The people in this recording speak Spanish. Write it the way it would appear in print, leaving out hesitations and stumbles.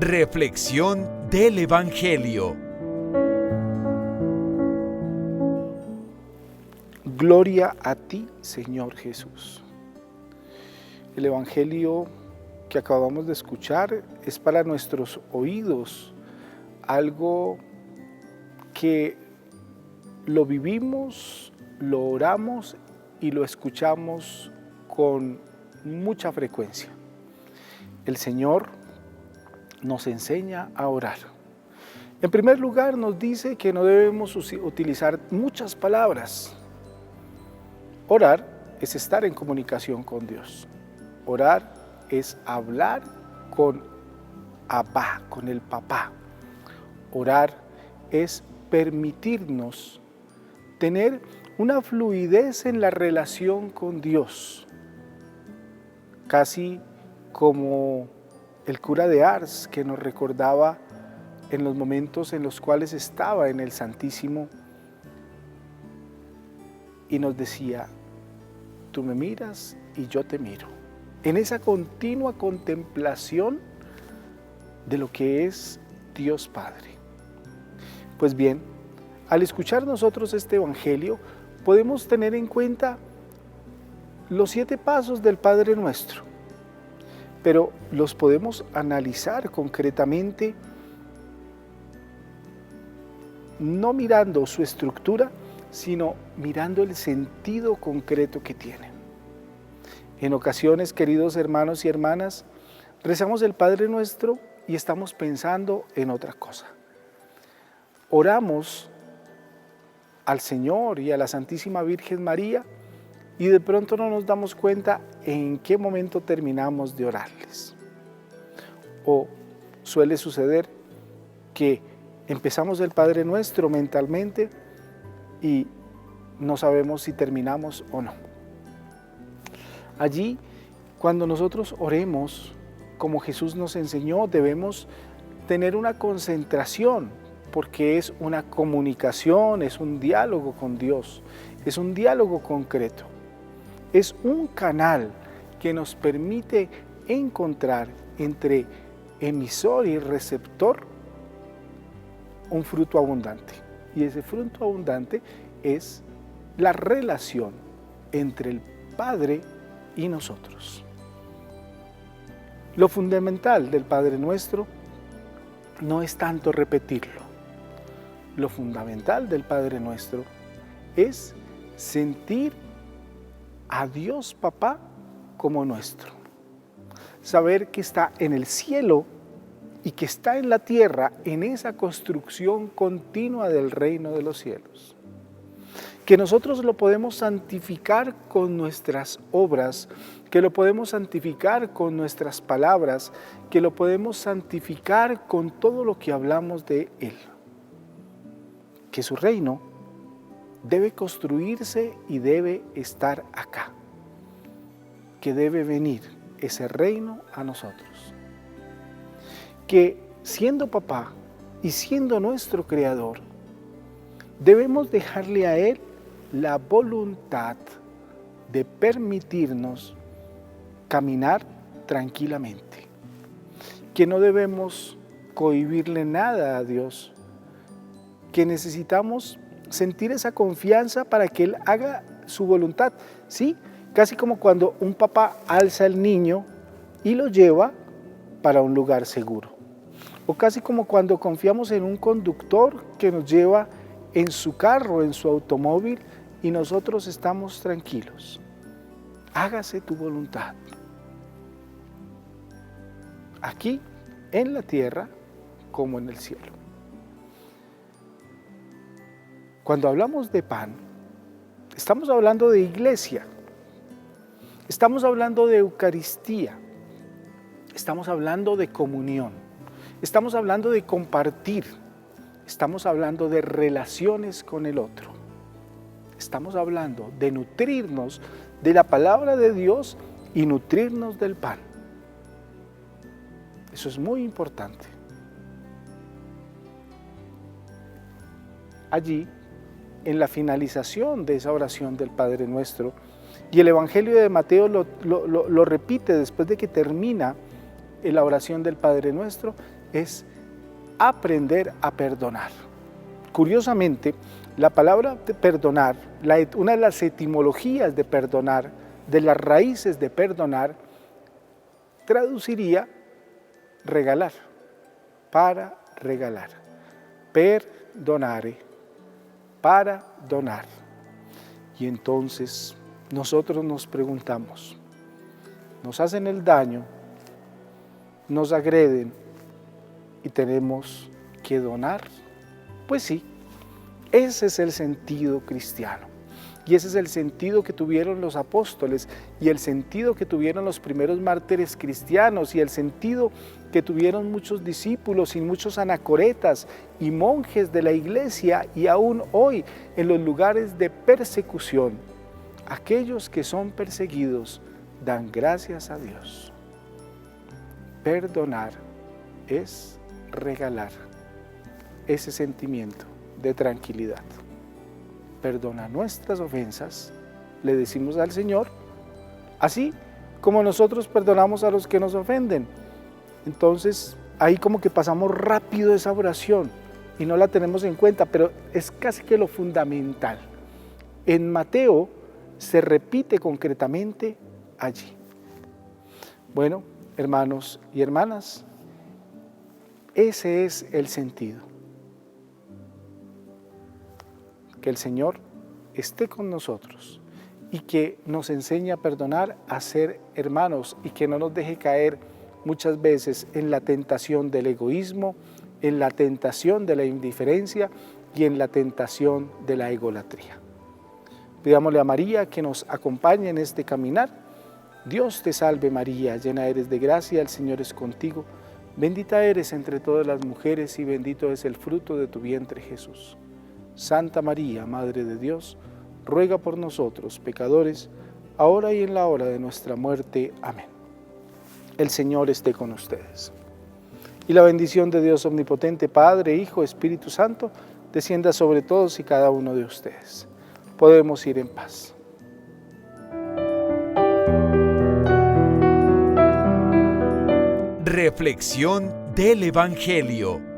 Reflexión del Evangelio. Gloria a ti, Señor Jesús. El Evangelio que acabamos de escuchar es para nuestros oídos algo que lo vivimos, lo oramos y lo escuchamos con mucha frecuencia. El Señor nos enseña a orar. En primer lugar, nos dice que no debemos utilizar muchas palabras. Orar es estar en comunicación con Dios. Orar es hablar con Abba, con el Papá. Orar es permitirnos tener una fluidez en la relación con Dios, casi como el cura de Ars, que nos recordaba en los momentos en los cuales estaba en el Santísimo y nos decía: tú me miras y yo te miro. En esa continua contemplación de lo que es Dios Padre. Pues bien, al escuchar nosotros este Evangelio, podemos tener en cuenta los 7 pasos del Padre Nuestro, pero los podemos analizar concretamente, no mirando su estructura, sino mirando el sentido concreto que tienen. En ocasiones, queridos hermanos y hermanas, rezamos el Padre Nuestro y estamos pensando en otra cosa. Oramos al Señor y a la Santísima Virgen María y de pronto no nos damos cuenta en qué momento terminamos de orarles. O suele suceder que empezamos el Padre Nuestro mentalmente y no sabemos si terminamos o no. Allí, cuando nosotros oremos, como Jesús nos enseñó, debemos tener una concentración, porque es una comunicación, es un diálogo con Dios, es un diálogo concreto. Es un canal que nos permite encontrar entre emisor y receptor un fruto abundante. Y ese fruto abundante es la relación entre el Padre y nosotros. Lo fundamental del Padre Nuestro no es tanto repetirlo. Lo fundamental del Padre Nuestro es sentir a Dios Papá como nuestro. Saber que está en el cielo y que está en la tierra, en esa construcción continua del reino de los cielos. Que nosotros lo podemos santificar con nuestras obras, que lo podemos santificar con nuestras palabras, que lo podemos santificar con todo lo que hablamos de Él. Que su reino debe construirse y debe estar acá. Que debe venir ese reino a nosotros. Que siendo papá y siendo nuestro creador, debemos dejarle a Él la voluntad de permitirnos caminar tranquilamente. Que no debemos cohibirle nada a Dios, que necesitamos sentir esa confianza para que Él haga su voluntad. ¿Sí? Casi como cuando un papá alza al niño y lo lleva para un lugar seguro. O casi como cuando confiamos en un conductor que nos lleva en su carro, en su automóvil, y nosotros estamos tranquilos. Hágase tu voluntad. Aquí, en la tierra, como en el cielo. Cuando hablamos de pan, estamos hablando de iglesia. Estamos hablando de Eucaristía. Estamos hablando de comunión. Estamos hablando de compartir. Estamos hablando de relaciones con el otro. Estamos hablando de nutrirnos de la palabra de Dios y nutrirnos del pan. Eso es muy importante. Allí, en la finalización de esa oración del Padre Nuestro, y el Evangelio de Mateo lo repite después de que termina la oración del Padre Nuestro, es aprender a perdonar. Curiosamente, la palabra de perdonar, una de las etimologías de perdonar, de las raíces de perdonar, traduciría regalar, para regalar, perdonare, para donar. Y entonces nosotros nos preguntamos, nos hacen el daño, nos agreden y tenemos que donar. Pues sí, ese es el sentido cristiano. Y ese es el sentido que tuvieron los apóstoles y el sentido que tuvieron los primeros mártires cristianos y el sentido que tuvieron muchos discípulos y muchos anacoretas y monjes de la iglesia y aún hoy en los lugares de persecución. Aquellos que son perseguidos dan gracias a Dios. Perdonar es regalar ese sentimiento de tranquilidad. Perdona nuestras ofensas, le decimos al Señor, así como nosotros perdonamos a los que nos ofenden. Entonces, ahí como que pasamos rápido esa oración y no la tenemos en cuenta, pero es casi que lo fundamental. En Mateo se repite concretamente allí. Bueno, hermanos y hermanas, ese es el sentido. Que el Señor esté con nosotros y que nos enseñe a perdonar, a ser hermanos y que no nos deje caer muchas veces en la tentación del egoísmo, en la tentación de la indiferencia y en la tentación de la egolatría. Pidámosle a María que nos acompañe en este caminar. Dios te salve María, llena eres de gracia, el Señor es contigo. Bendita eres entre todas las mujeres y bendito es el fruto de tu vientre Jesús. Santa María, Madre de Dios, ruega por nosotros, pecadores, ahora y en la hora de nuestra muerte. Amén. El Señor esté con ustedes. Y la bendición de Dios omnipotente, Padre, Hijo, Espíritu Santo, descienda sobre todos y cada uno de ustedes. Podemos ir en paz. Reflexión del Evangelio.